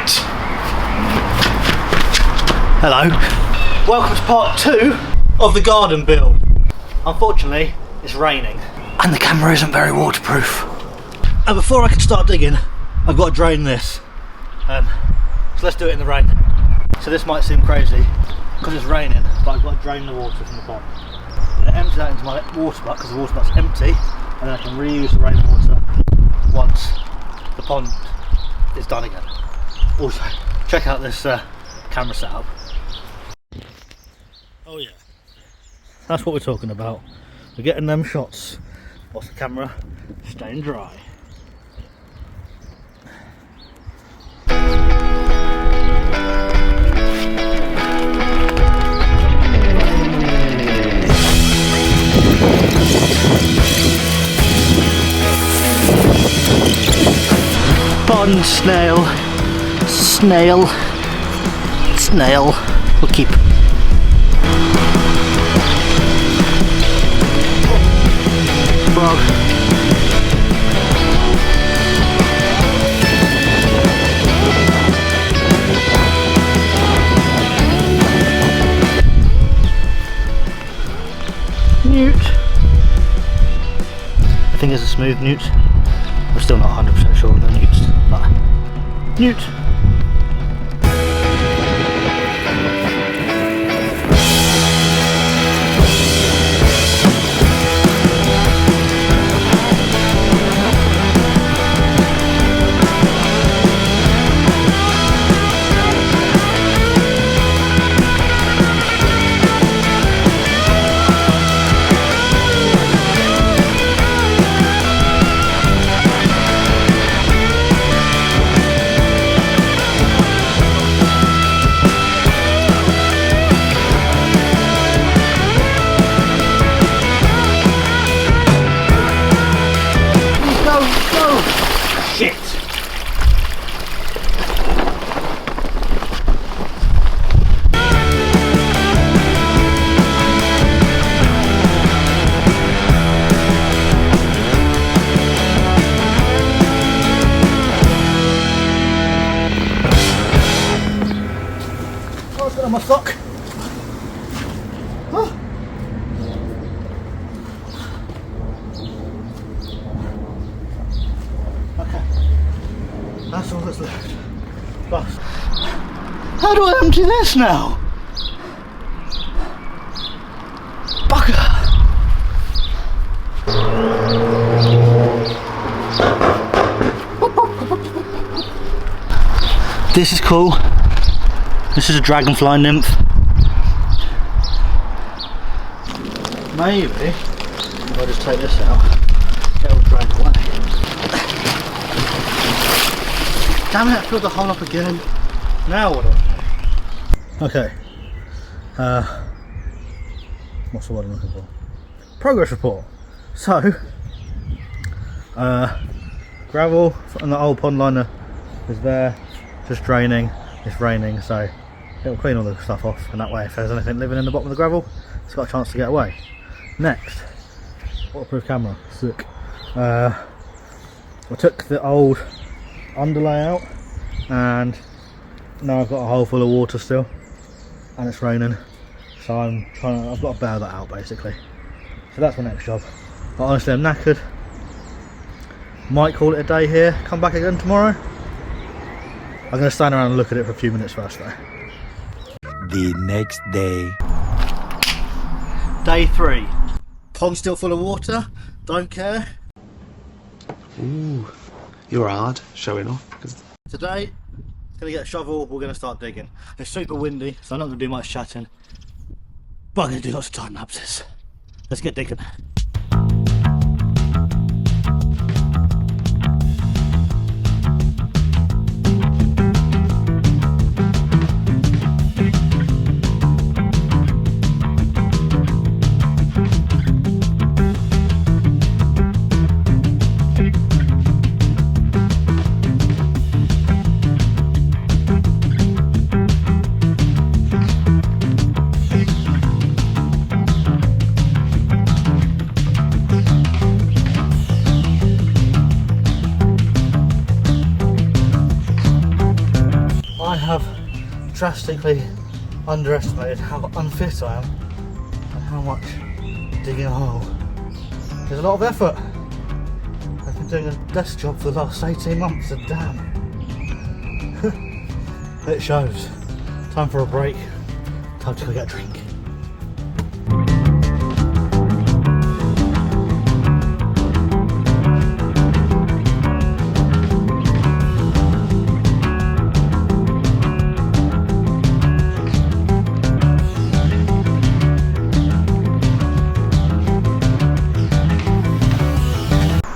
Shit! Hello. Welcome to part 2 of the garden build. Unfortunately, it's raining and the camera isn't very waterproof. And before I can start digging, I've got to drain this. So let's do it in the rain. So this might seem crazy because it's raining, but I've got to drain the water from the pond. I'm going to empty that into my water butt because the water butt's empty, and then I can reuse the rainwater once the pond is done again. Also, check out this camera setup. Oh yeah, that's what we're talking about. We're getting them shots whilst the camera staying dry. Pond snail, snail, snail. We'll keep. Frog. Newt. I think it's a smooth newt. I'm still not 100% sure on the newts, but newt. Shit! Oh, it's got on my sock. Oh. That's all that's left. But how do I empty this now? Bugger! This is cool. This is a dragonfly nymph. Maybe if I just take this out, it will drain away. Damn it, I filled the hole up again. Now what do I do? Okay. What's the word I'm looking for? Progress report. So, gravel and the old pond liner is there, just draining. It's raining, so it'll clean all the stuff off, and that way if there's anything living in the bottom of the gravel, it's got a chance to get away. Next, waterproof camera. Sick. I took the old underlay out, and now I've got a hole full of water still, and it's raining, so I've got to bail that out basically. So that's my next job. But honestly, I'm knackered. Might call it a day here, come back again tomorrow. I'm going to stand around and look at it for a few minutes first though. The next day. Day 3. Pond still full of water, don't care. Ooh, you're hard showing off. Today, it's going to get a shovel, we're going to start digging. It's super windy, so I'm not going to do much chatting, but I'm going to do lots of time lapses. Let's get digging. have drastically underestimated how unfit I am and how much digging a hole is a lot of effort. I've been doing a desk job for the last 18 months and damn, it shows. Time for a break, time to go get a drink.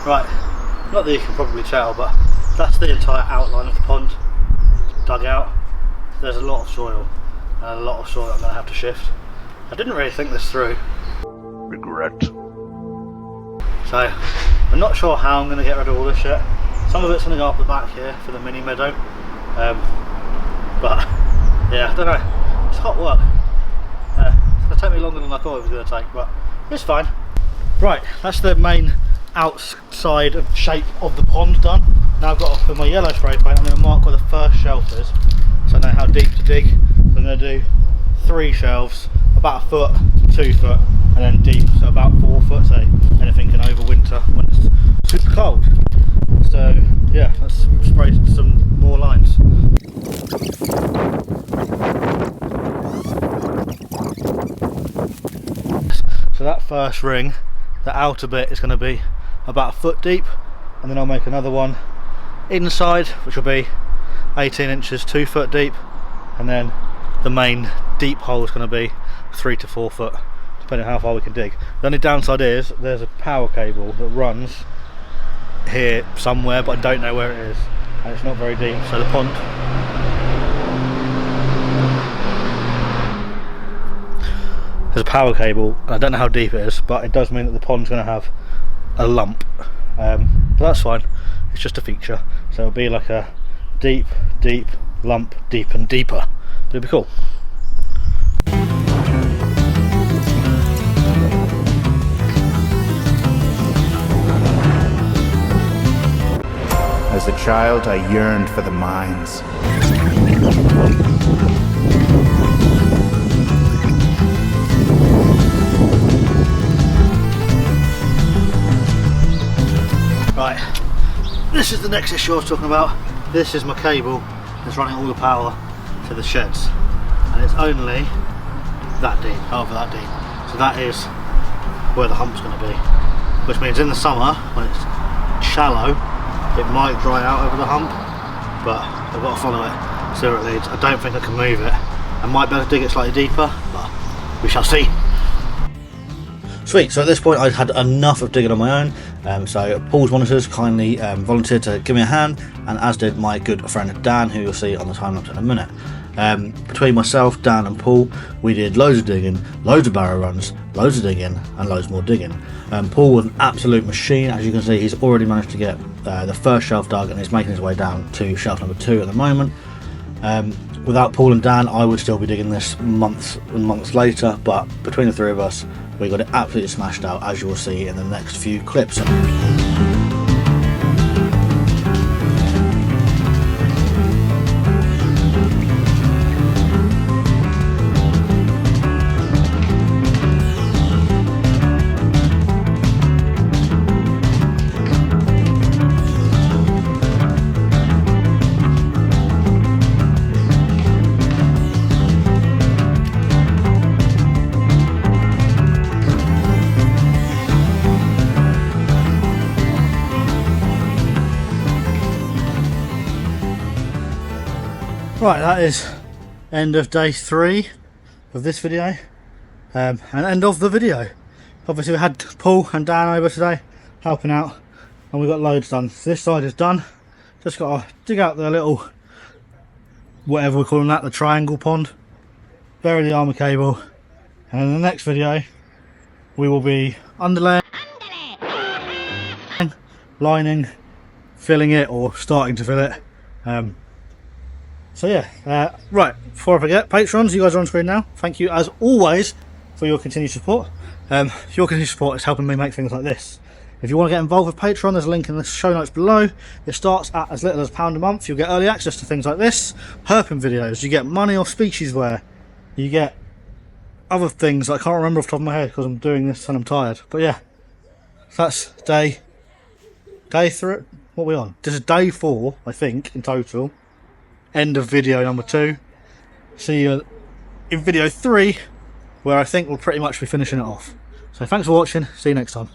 Right, not that you can probably tell, but that's the entire outline of the pond. It's dug out. There's a lot of soil, and a lot of soil I'm going to have to shift. I didn't really think this through. Regret. So, I'm not sure how I'm going to get rid of all this shit. Some of it's going to go up the back here for the mini meadow. But, yeah, I don't know. It's hot work. It's going to take me longer than I thought it was going to take, but it's fine. Right, that's the main outside of shape of the pond done. Now I've got off with my yellow spray paint, I'm going to mark where the first shelf is so I know how deep to dig. So I'm going to do 3 shelves, about 1 foot, 2 foot, and then deep, so about 4 foot, so anything can overwinter when it's super cold. So yeah, let's spray some more lines. So that first ring, the outer bit is going to be about 1 foot deep, and then I'll make another one inside which will be 18 inches, 2 foot deep, and then the main deep hole is going to be 3 to 4 foot depending on how far we can dig. The only downside is there's a power cable that runs here somewhere, but I don't know where it is, and it's not very deep, so the pond there's a power cable, and I don't know how deep it is, but it does mean that the pond's going to have a lump, but that's fine, it's just a feature, so it'll be like a deep, deep, lump, deep and deeper, but it'll be cool. As a child, I yearned for the mines. Right, this is the next issue I was talking about. This is my cable that's running all the power to the sheds, and it's only that deep, over that deep. So that is where the hump's going to be, which means in the summer when it's shallow it might dry out over the hump, but I've got to follow it, see where it leads. I don't think I can move it. I might be able to dig it slightly deeper, but we shall see. Sweet, so at this point I'd had enough of digging on my own, so Paul's monitors kindly volunteered to give me a hand, and as did my good friend Dan, who you'll see on the time lapse in a minute. Between myself, Dan and Paul, we did loads of digging, loads of barrow runs, loads of digging and loads more digging. Paul was an absolute machine. As you can see, he's already managed to get the first shelf dug and he's making his way down to shelf number 2 at the moment. Without Paul and Dan, I would still be digging this months and months later, but between the 3 of us, we got it absolutely smashed out, as you will see in the next few clips. Right, that is end of day 3 of this video, and end of the video. Obviously we had Paul and Dan over today helping out, and we got loads done. So this side is done, just got to dig out the little, whatever we're calling that, the triangle pond, bury the armour cable, and in the next video we will be underlaying, lining, filling it or starting to fill it. So yeah, right, before I forget, patrons, you guys are on screen now. Thank you as always for your continued support. Your continued support is helping me make things like this. If you want to get involved with Patreon, there's a link in the show notes below. It starts at as little as £1 a month. You'll get early access to things like this, herping videos, you get money off species wear, you get other things I can't remember off the top of my head because I'm doing this and I'm tired. But yeah, that's day 3. What are we on? This is day 4, I think, in total. End of video number 2. See you in video 3, where I think we'll pretty much be finishing it off. So thanks for watching. See you next time.